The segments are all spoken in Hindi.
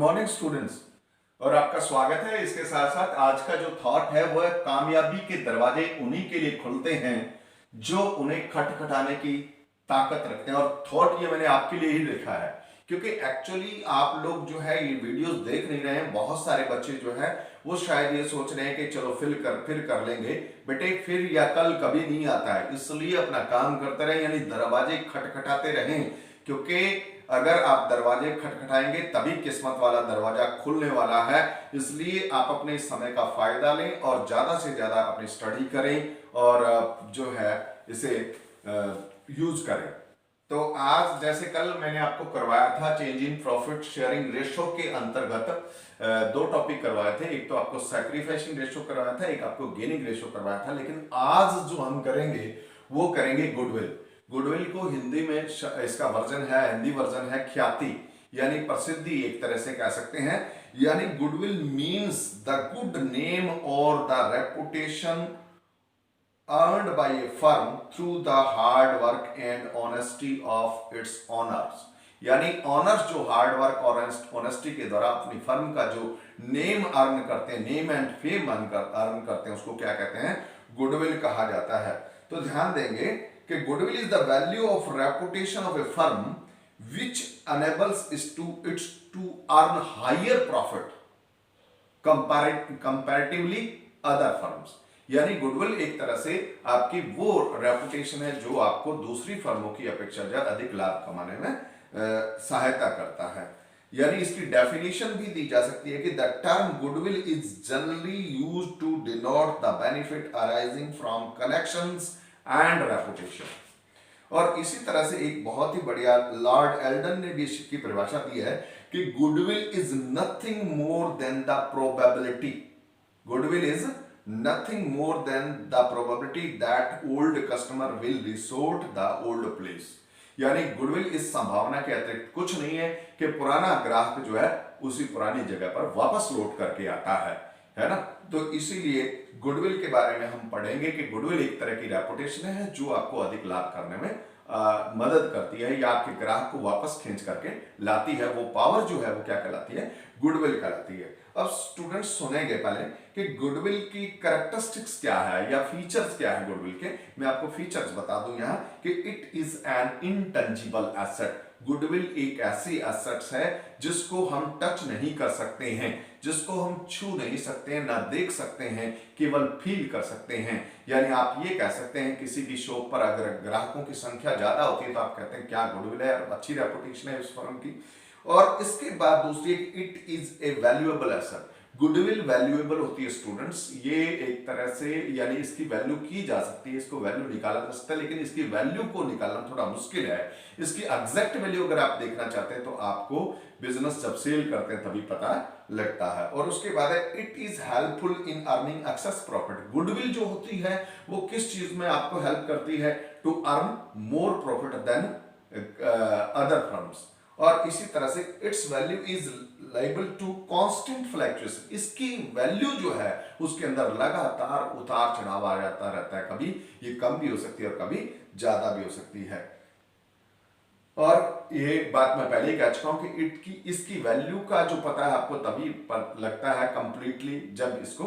Morning students. और आपका स्वागत है। इसके साथ साथ आज का जो थॉट है वो है कामयाबी के दरवाजे उन्हीं के लिए खुलते हैं जो उन्हें खटखटाने की ताकत रखते हैं। और थॉट ये मैंने आपके लिए ही लिखा है क्योंकि एक्चुअली आप लोग जो है ये वीडियोस देख नहीं रहे हैं। बहुत सारे बच्चे जो है वो शायद ये सोच रहे हैं कि चलो फिर कर लेंगे। बेटे फिर या कल कभी नहीं आता है, इसलिए अपना काम करते रहें, यानी दरवाजे खटखटाते रहें। क्योंकि अगर आप दरवाजे खटखटाएंगे तभी किस्मत वाला दरवाजा खुलने वाला है। इसलिए आप अपने समय का फायदा लें और ज्यादा से ज्यादा अपनी स्टडी करें और जो है इसे यूज करें। तो आज जैसे कल मैंने आपको करवाया था change in profit sharing ratio के अंतर्गत दो टॉपिक करवाए थे। एक तो आपको सैक्रिफाइसिंग रेशो करवाया था, एक आपको गेनिंग रेशो करवाया था। लेकिन आज जो हम करेंगे वो करेंगे गुडविल। गुडविल को हिंदी में इसका वर्जन है, हिंदी वर्जन है ख्याति, यानी प्रसिद्धि एक तरह से कह सकते हैं। यानी goodwill means the good name और the reputation earned by a firm through the hard work and honesty of its owners। यानी ऑनर्स जो हार्ड वर्क और ऑनेस्टी के द्वारा अपनी फर्म का जो नेम अर्न करते हैं, नेम एंड फेम अर्न करते हैं, उसको क्या कहते हैं? गुडविल कहा जाता है। तो ध्यान देंगे कि goodwill is the value of reputation of a firm which enables its to earn higher profit comparatively other firms. यानी गुडविल एक तरह से आपकी वो रेपुटेशन है जो आपको दूसरी फर्मों की अपेक्षा ज्यादा अधिक लाभ कमाने में सहायता करता है। यानी इसकी डेफिनेशन भी दी जा सकती है कि the term goodwill is generally used to denote the benefit arising from connections and reputation. और इसी तरह से एक बहुत ही बढ़िया लॉर्ड एल्डन ने भी इसकी परिभाषा दी है कि goodwill is nothing more than the probability. Goodwill is nothing more than the probability that old customer will resort the old place। यानी गुडविल इस संभावना के अतिरिक्त कुछ नहीं है कि पुराना ग्राहक जो है उसी पुरानी जगह पर वापस लौट करके आता है ना। तो इसीलिए गुडविल के बारे में हम पढ़ेंगे कि गुडविल एक तरह की रेपुटेशन है जो आपको अधिक लाभ करने में मदद करती है या आपके ग्राहक को वापस खींच करके लाती है। वो पावर जो है वो क्या कहलाती है? गुडविल कहलाती है। अब स्टूडेंट्स सुनेंगे पहले कि गुडविल की कैरेक्टरिस्टिक्स क्या है या फीचर्स क्या है गुडविल के। मैं आपको फीचर्स बता दूं यहां कि it is an intangible asset. Goodwill एक ऐसी एसेट्स है जिसको हम टच नहीं कर सकते हैं, जिसको हम छू नहीं सकते हैं, ना देख सकते हैं, केवल फील कर सकते हैं। यानी आप ये कह सकते हैं किसी भी शॉप पर अगर ग्राहकों की संख्या ज्यादा होती है तो आप कहते हैं क्या गुडविल है और अच्छी रेपुटेशन है उस फर्म की। और इसके बाद दूसरी it is a valuable asset. Goodwill valuable होती है स्टूडेंट्स। ये एक तरह से यानी इसकी वैल्यू की जा सकती है, इसको वैल्यू निकाला जा सकता है, लेकिन इसकी वैल्यू को निकालना थोड़ा मुश्किल है। इसकी एग्जैक्ट वैल्यू अगर आप देखना चाहते हैं तो आपको बिजनेस जब सेल करते हैं तभी पता लगता है। और उसके बाद है it is helpful in earning access profit. Goodwill जो होती है वो किस चीज में आपको हेल्प करती है? To earn more profit than other firms. और इसी तरह से its value is liable to constant fluctuation. इसकी वैल्यू जो है उसके अंदर लगातार उतार चढ़ाव आ जाता रहता है। कभी ये कम भी हो सकती है और कभी ज्यादा भी हो सकती है। और ये बात मैं पहले ही कह चुका हूं कि इसकी वैल्यू का जो पता है आपको तभी लगता है कंप्लीटली जब इसको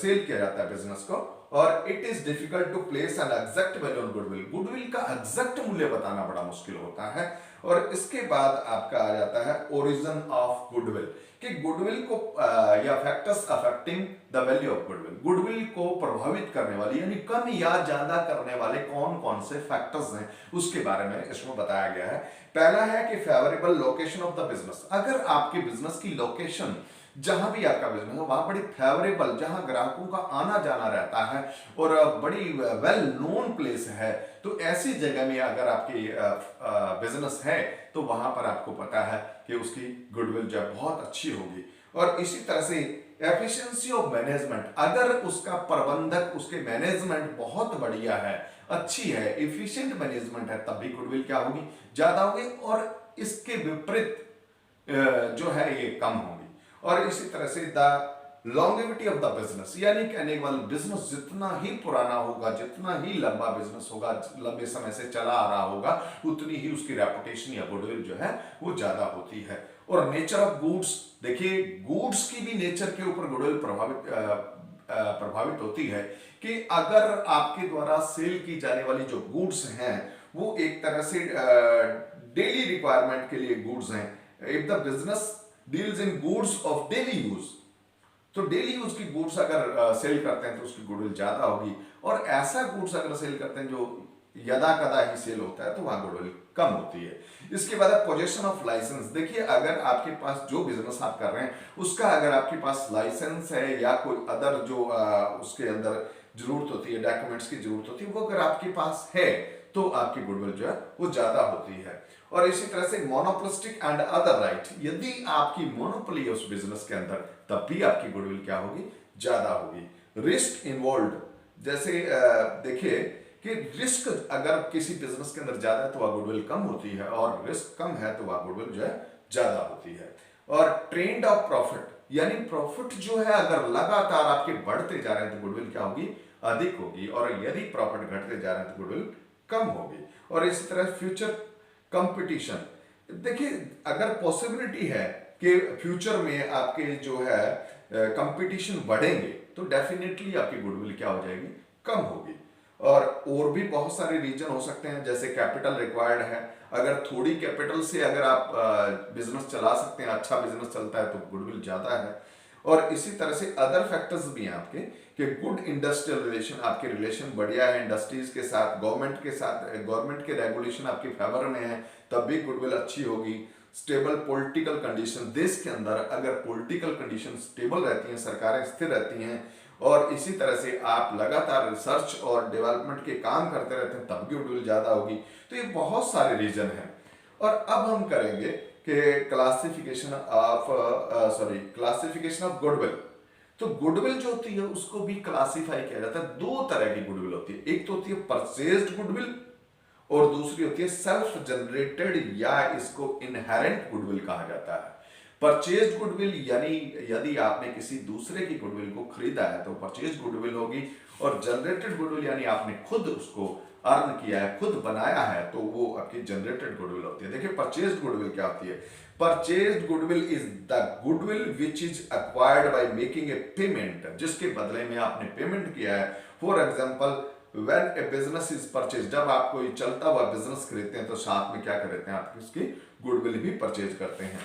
सेल किया जाता है बिजनेस को। और it is difficult to place an exact value on goodwill. Goodwill का एग्जैक्ट मूल्य बताना बड़ा मुश्किल होता है। और इसके बाद आपका आ जाता है ओरिजिन ऑफ गुडविल कि गुडविल को या factors affecting the value of goodwill. Goodwill को प्रभावित करने वाली यानी कम या ज्यादा करने वाले कौन कौन से फैक्टर्स हैं उसके बारे में इसमें बताया गया है। पहला है कि favourable location of the business. अगर आपके बिजनेस की लोकेशन जहां भी आपका बिजनेस है वहां बड़ी फेवरेबल, जहां ग्राहकों का आना जाना रहता है और बड़ी वेल नोन प्लेस है, तो ऐसी जगह में अगर आपकी बिजनेस है तो वहां पर आपको पता है कि उसकी गुडविल जो है बहुत अच्छी होगी। और इसी तरह से एफिशिएंसी ऑफ मैनेजमेंट। अगर उसका प्रबंधक, उसके मैनेजमेंट बहुत बढ़िया है, अच्छी है, एफिशिएंट मैनेजमेंट है, तब भी गुडविल क्या होगी? ज्यादा होगी। और इसके विपरीत जो है ये कम होगी। और इसी तरह से the longevity of the business, यानी कहने वाला बिजनेस जितना ही पुराना होगा, जितना ही लंबा बिजनेस होगा, लंबे समय से चला आ रहा होगा, उतनी ही उसकी रेपुटेशन या गुडविल जो है वो ज्यादा होती है। और नेचर ऑफ गुड्स, देखिए गुड्स की भी नेचर के ऊपर गुडविल प्रभावित होती है कि अगर आपके द्वारा सेल की जाने वाली जो गुड्स हैं वो एक तरह से डेली रिक्वायरमेंट के लिए गुड्स हैं, if the business deals in goods of daily use, तो डेली यूज की गुड्स अगर सेल करते हैं तो उसकी गुडविल ज्यादा होगी, और ऐसा गुड्स अगर सेल करते हैं जो यदा कदा ही सेल होता है तो वहां गुडविल कम होती है। इसके बाद पोजीशन ऑफ लाइसेंस, देखिए अगर आपके पास जो बिजनेस आप कर रहे हैं उसका अगर आपके पास लाइसेंस है या कोई अदर जो उसके अंदर जरूरत होती है, डॉक्यूमेंट्स की जरूरत होती है, वो अगर आपके पास है तो आपकी गुडविल जो है वो ज्यादा होती है। और इसी तरह से मोनोपोलिस्टिक एंड अदर राइट, यदि आपकी मोनोपोली है उस बिजनेस के अंदर तब भी आपकी गुडविल क्या होगी, ज्यादा होगी। रिस्क इन्वॉल्व, जैसे देखिए कि रिस्क अगर किसी बिजनेस के अंदर ज्यादा है तो वह गुडविल कम होती है, और रिस्क कम है तो वह गुडविल जो है ज्यादा होती है। और ट्रेंड ऑफ प्रॉफिट, यानी प्रॉफिट जो है अगर लगातार आपके बढ़ते जा रहे हैं तो गुडविल क्या होगी, अधिक होगी, और यदि प्रॉफिट घटते जा रहे हैं तो गुडविल कम होगी। और इसी तरह फ्यूचर कंपटीशन, देखिए अगर पॉसिबिलिटी है कि फ्यूचर में आपके जो है कंपटीशन बढ़ेंगे तो डेफिनेटली आपकी गुडविल क्या हो जाएगी, कम होगी। और भी बहुत सारे रीजन हो सकते हैं, जैसे कैपिटल रिक्वायर्ड है, अगर थोड़ी कैपिटल से अगर आप बिजनेस चला सकते हैं, अच्छा बिजनेस चलता है तो गुडविल ज्यादा है। और इसी तरह से अदर फैक्टर्स भी हैं आपके कि गुड इंडस्ट्रियल रिलेशन, आपके रिलेशन बढ़िया है इंडस्ट्रीज के साथ, गवर्नमेंट के रेगुलेशन आपके फेवर में है तब भी गुडविल अच्छी होगी। स्टेबल पॉलिटिकल कंडीशन, देश के अंदर अगर पॉलिटिकल कंडीशन स्टेबल रहती हैं, सरकारें स्थिर रहती हैं, और इसी तरह से आप लगातार रिसर्च और डेवलपमेंट के काम करते रहते हैं तब भी गुडविल ज्यादा होगी। तो ये बहुत सारे रीजन हैं। और अब हम करेंगे कि क्लासिफिकेशन ऑफ गुडविल। तो गुडविल जो होती है उसको भी क्लासिफाई किया जाता है, दो तरह की गुडविल होती है, एक तो होती है परचेज्ड गुडविल और दूसरी होती है सेल्फ जनरेटेड या इसको इनहेरेंट गुडविल कहा जाता है। परचेज्ड गुडविल यानी यदि आपने किसी दूसरे की गुडविल को खरीदा है तो परचेज्ड गुडविल होगी, और जनरेटेड गुडविल यानी आपने खुद उसको अर्न किया है, खुद बनाया है, तो वो आपकी जनरेटेड गुडविल होती है। देखिए परचेज्ड गुडविल क्या होती है, purchased goodwill is the goodwill which is acquired by making a payment, जिसके बदले में आपने पेमेंट किया है। For example when A business is purchase, जब आप कोई चलता हुआ बिजनेस खरीदते हैं तो साथ में क्या करते हैं, आप उसकी गुडविल भी परचेज करते हैं।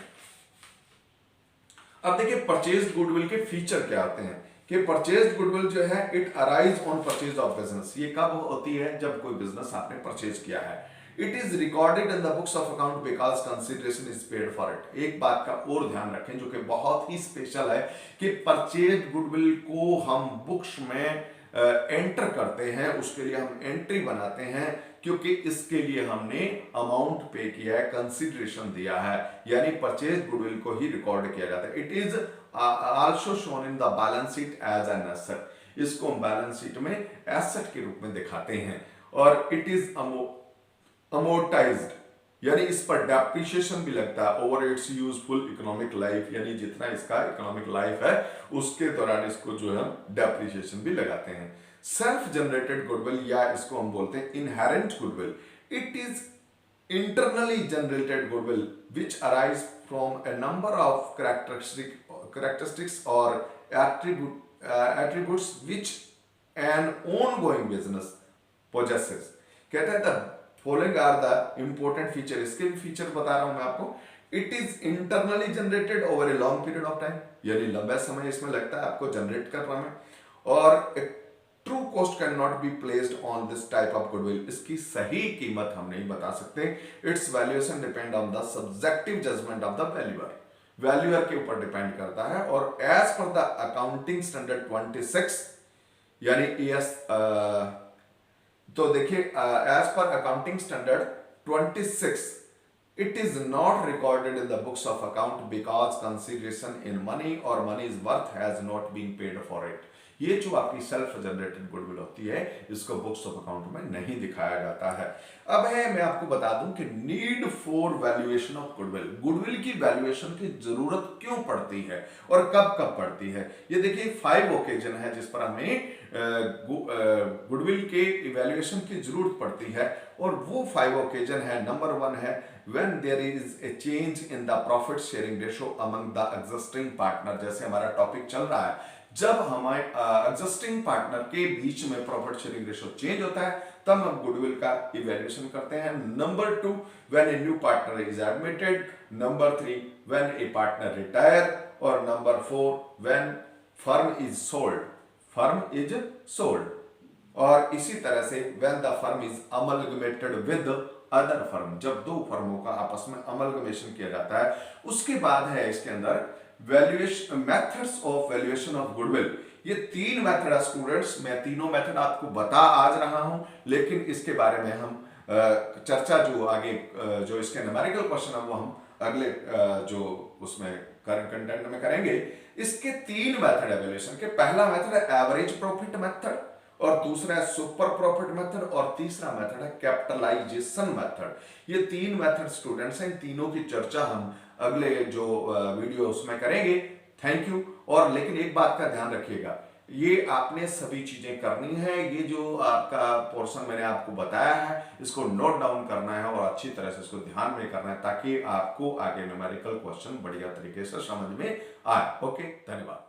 अब देखिए परचेज्ड गुडविल के फीचर क्या होते हैं कि परचेज्ड गुडविल जो है it arise on purchase of business, ये कब होती है, जब कोई बिजनेस आपने परचेज किया है। It is recorded in the books of account because consideration is paid for it. एक बात का और ध्यान रखें जो कि बहुत ही स्पेशल है कि परचेज्ड गुडविल को हम बुक्स में एंटर करते हैं, उसके लिए हम एंट्री बनाते हैं क्योंकि इसके लिए हमने अमाउंट पे किया है, कंसिडरेशन दिया है, यानी परचेज गुडविल को ही रिकॉर्ड किया जाता है। It is also shown in the balance sheet as an asset, इसको हम बैलेंस शीट में एसेट के रूप में दिखाते हैं। और इट इज अमोर्टाइज्ड, यानी इस पर डेप्रिसिएशन भी लगता है over it's useful economic life, यानी जितना इसका इकोनॉमिक लाइफ है उसके दौरान इसको जो है डेप्रिसिएशन भी लगाते हैं। सेल्फ जनरेटेड गुडविल या इसको हम बोलते हैं inherent goodwill, it is internally generated goodwill which arise from a number of characteristics or attributes which an ongoing business possesses। कहते हैं the following are the important feature, इसके भी फीचर बता रहा हूं मैं आपको। It is internally generated over a long period of time, यानी लंबा समय इसमें लगता है आपको जनरेट करने में। और true cost can not be placed on this type of goodwill, इसकी सही कीमत हम नहीं बता सकते। Its valuation depend on the subjective judgement of the valuer, valuer के ऊपर डिपेंड करता है। और as per the accounting standard 26 यानी ES, तो देखिए as per accounting standard 26 it is not recorded in the books of account because consideration in money or money's worth has not been paid for it। ये जो आपकी सेल्फ जनरेटेड गुडविल होती है, इसको बुक्स ऑफ अकाउंट में नहीं दिखाया जाता है। अब है मैं आपको बता दूं कि need for valuation of goodwill, goodwill की वैल्यूएशन की जरूरत क्यों पड़ती है और कब कब पड़ती है। ये देखिए 5 ओकेजन है जिस पर हमें गुडविल के इवैल्यूएशन की जरूरत पड़ती है, और वो 5 ओकेजन है। नंबर 1 है when there is a change in the profit sharing ratio among the existing partner। जैसे हमारा टॉपिक चल रहा है, जब हमारे एग्जिस्टिंग पार्टनर के बीच में प्रॉफिट शेयरिंग रेशियो चेंज होता है तब हम गुडविल का इवैल्यूएशन करते हैं। Number 2 when a new partner is admitted. Number 3 when a partner retire. और number 4 when firm is sold, firm is sold. और इसी तरह से when the firm is amalgamated with other firm, जब दो फर्मों का आपस में अमलगमेशन किया जाता है। उसके बाद है इसके अंदर valuation, methods of valuation of goodwill. ये 3 मेथड है स्टूडेंट्स, मैं तीनों मेथड आपको बता आज रहा हूं, लेकिन इसके बारे में हम चर्चा जो आगे जो इसके न्यूमेरिकल क्वेश्चन है वो हम अगले जो उसमें करंट कंटेंट में करेंगे। इसके 3 मेथड है वैल्यूएशन के। पहला मेथड है एवरेज प्रॉफिट मेथड, और दूसरा है सुपर प्रॉफिट मेथड, और तीसरा मेथड है कैपिटलाइजेशन मेथड। ये 3 मेथड स्टूडेंट्स हैं, तीनों की चर्चा हम अगले जो वीडियो उसमें करेंगे। Thank you. और लेकिन एक बात का ध्यान रखिएगा, ये आपने सभी चीजें करनी है। ये जो आपका पोर्शन मैंने आपको बताया है इसको नोट डाउन करना है और अच्छी तरह से इसको ध्यान में करना है, ताकि आपको आगे न्यूमेरिकल क्वेश्चन बढ़िया तरीके से समझ में आए। ओके, धन्यवाद।